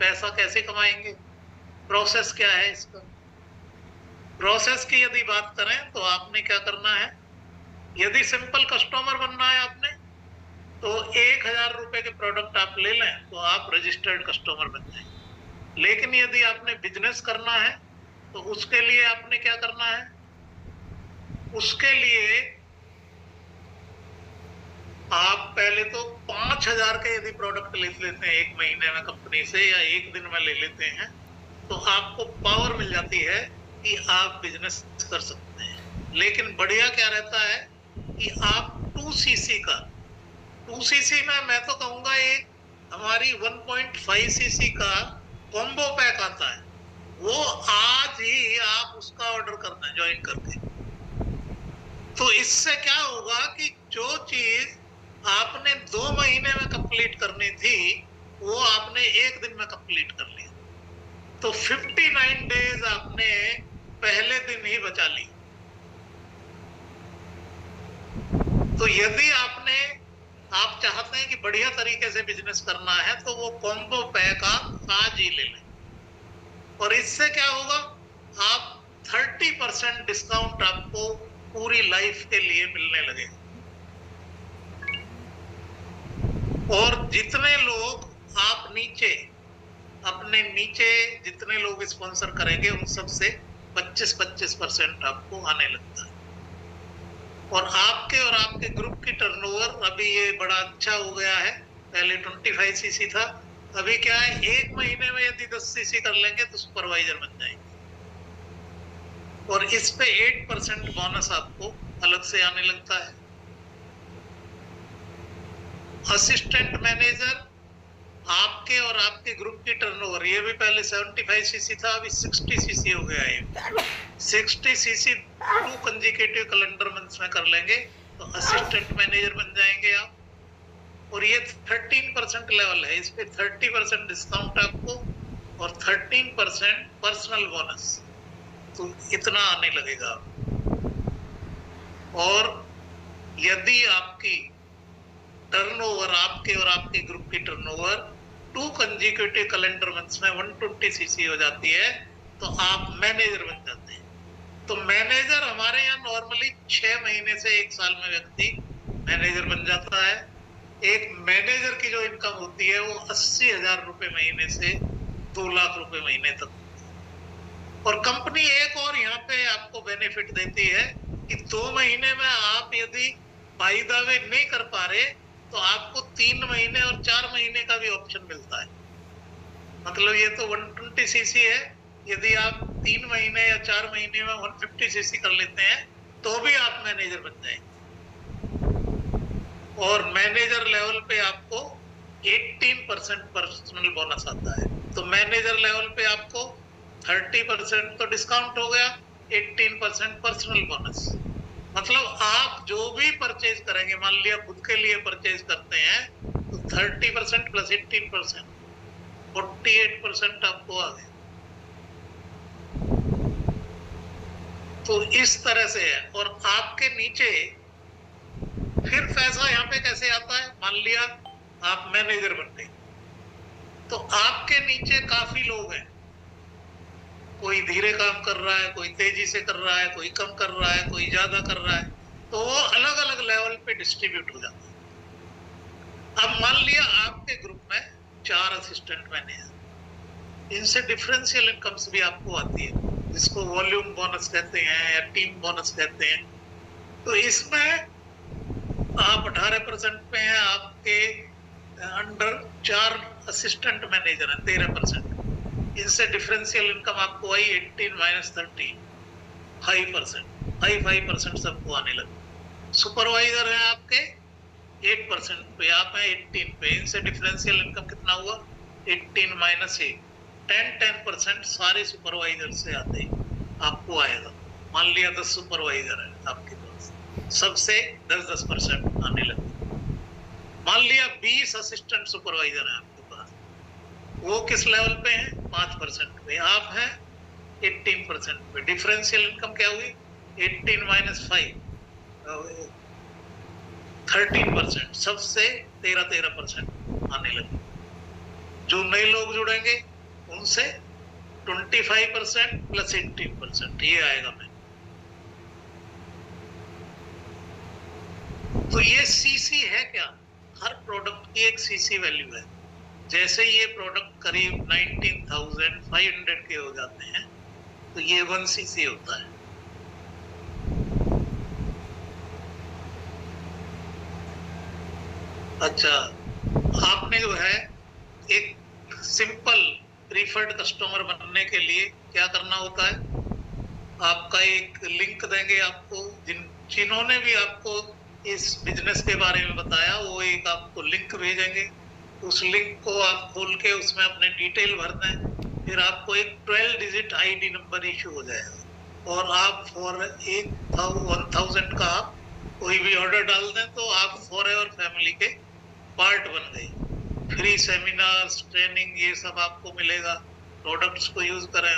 पैसा कैसे कमाएंगे, प्रोसेस क्या है इसका। प्रोसेस की यदि बात करें तो आपने क्या करना है, यदि सिंपल कस्टमर बनना है आपने, तो 1,000 रुपए के प्रोडक्ट आप ले लें तो आप रजिस्टर्ड कस्टमर बन जाएंगे। लेकिन यदि आपने बिजनेस करना है तो उसके लिए आपने क्या करना है, उसके लिए आप पहले तो 5,000 के यदि प्रोडक्ट ले लेते हैं एक महीने में कंपनी से, या एक दिन में ले लेते हैं, तो आपको पावर मिल जाती है कि आप बिजनेस कर सकते हैं। लेकिन बढ़िया क्या रहता है कि आप 2cc का, 2cc में मैं तो कहूंगा एक हमारी 1.5cc का कॉम्बो पैक आता है, वो आज ही आप उसका ऑर्डर करना ज्वाइन करके। तो इससे क्या होगा कि जो चीज आपने 2 महीने में कंप्लीट करनी थी वो आपने एक दिन में कंप्लीट कर लिया, तो 59 डेज आपने पहले दिन ही बचा ली। तो यदि आप चाहते हैं कि बढ़िया तरीके से बिजनेस करना है तो वो कॉम्बो पैक आप आज ही ले लें, और इससे क्या होगा, आप 30% डिस्काउंट आपको पूरी लाइफ के लिए मिलने लगेगा। और जितने लोग आप अपने नीचे जितने लोग स्पॉन्सर करेंगे उन सब से 25% आपको आने लगता है। और आपके ग्रुप की टर्नओवर अभी ये बड़ा अच्छा हो गया है, पहले 25cc था, अभी क्या है, एक महीने में यदि 10cc कर लेंगे तो सुपरवाइजर बन जाएंगे, और इस पे 8% बोनस आपको अलग से आने लगता है। असिस्टेंट मैनेजर, आपके और आपके ग्रुप की टर्नओवर, ये भी पहले 75cc था, अभी 60cc हो गया है। 60cc 2 कंसेक्यूटिव कैलेंडर मंथ्स में कर लेंगे तो असिस्टेंट मैनेजर बन जाएंगे आप, और ये 13% लेवल है, इस पे 30% डिस्काउंट आपको और 13% पर्सनल बोनस, तो इतना आने लगेगा। और यदि आपकी टर्नओवर, आपके और आपके ग्रुप की टर्नओवर 2 कंसेक्यूटिव कैलेंडर मंथ्स में 120cc हो जाती है तो आप मैनेजर बन जाते हैं। तो मैनेजर हमारे यहाँ नॉर्मली 6 महीने से 1 साल में व्यक्ति मैनेजर बन जाता है। एक मैनेजर की जो इनकम होती है वो 80,000 रुपए महीने से 2 लाख रुपए महीने तक। और कंपनी एक और यहाँ पे आपको बेनिफिट देती है कि 2 महीने में आप यदि बाय द वे नहीं कर पा रहे तो आपको 3 महीने और 4 महीने का भी ऑप्शन मिलता है। मतलब ये तो 120cc है, यदि आप 3 महीने या 4 महीने में 150cc कर लेते हैं तो भी आप मैनेजर बन जाएंगे। और मैनेजर लेवल पे आपको 18% पर्सनल बोनस आता है। तो मैनेजर लेवल पे आपको 30% तो डिस्काउंट हो गया, 18% पर्सनल बोनस। मतलब आप जो भी परचेज करेंगे, मान लिया खुद के लिए परचेज करते हैं तो 30% प्लस 18% 48% आपको आ गया। तो इस तरह से है। और आपके नीचे फिर पैसा यहाँ पे कैसे आता है, मान लिया आप मैनेजर बन गए तो आपके नीचे काफी लोग हैं, कोई धीरे काम कर रहा है, कोई तेजी से कर रहा है, कोई कम कर रहा है, कोई ज्यादा कर रहा है, तो वो अलग अलग लेवल पे डिस्ट्रीब्यूट हो जाता है। अब मान लिया आपके ग्रुप में 4 असिस्टेंट मैनेजर, इनसे डिफरेंशियल इनकम्स भी आपको आती है, जिसको वॉल्यूम बोनस कहते हैं या टीम बोनस कहते हैं। तो इसमें आप 18% पे हैं, आपके अंडर 4 असिस्टेंट मैनेजर हैं 13%, इनसे डिफरेंशियल इनकम आपको आई 18 - 30 5% सबको आने लगे। सुपरवाइजर है आपके 8% पे, आप हैं 18 पे, इनसे डिफरेंशियल इनकम कितना हुआ 18 - 8 10% सारे सुपरवाइजर से आते ही आपको आएगा। मान लिया 10 सुपरवाइजर है आपके पास, सबसे 10% आने लगे। मान लिया 20 असिस्टेंट सुपरवाइजर है आपके पास, वो किस लेवल पे हैं 5% पे, आप हैं 18% पे। डिफरेंशियल इनकम क्या हुई 18 - 5 13%, सबसे 13% आने लगे। जो नए लोग जुड़ेंगे उनसे 25% प्लस 18% ये आएगा मैं। तो ये सीसी है क्या? हर प्रोडक्ट की एक सीसी वैल्यू है। जैसे ये प्रोडक्ट करीब 19,500 के हो जाते हैं तो ये 1 सीसी होता है। अच्छा, आपने जो है एक सिंपल प्रीफर्ड कस्टमर बनने के लिए क्या करना होता है? आपका एक लिंक देंगे आपको, जिन्होंने भी आपको इस बिजनेस के बारे में बताया वो एक आपको लिंक भेजेंगे। उस लिंक को आप खोल के उसमें अपने डिटेल भर दें, फिर आपको एक 12 डिजिट आईडी नंबर इशू हो जाएगा और आप फॉर 1,000 का आप कोई भी ऑर्डर डाल दें तो आप फॉरएवर फैमिली के पार्ट बन गए। फ्री सेमिनार्स, ट्रेनिंग ये सब आपको मिलेगा। प्रोडक्ट्स को यूज करें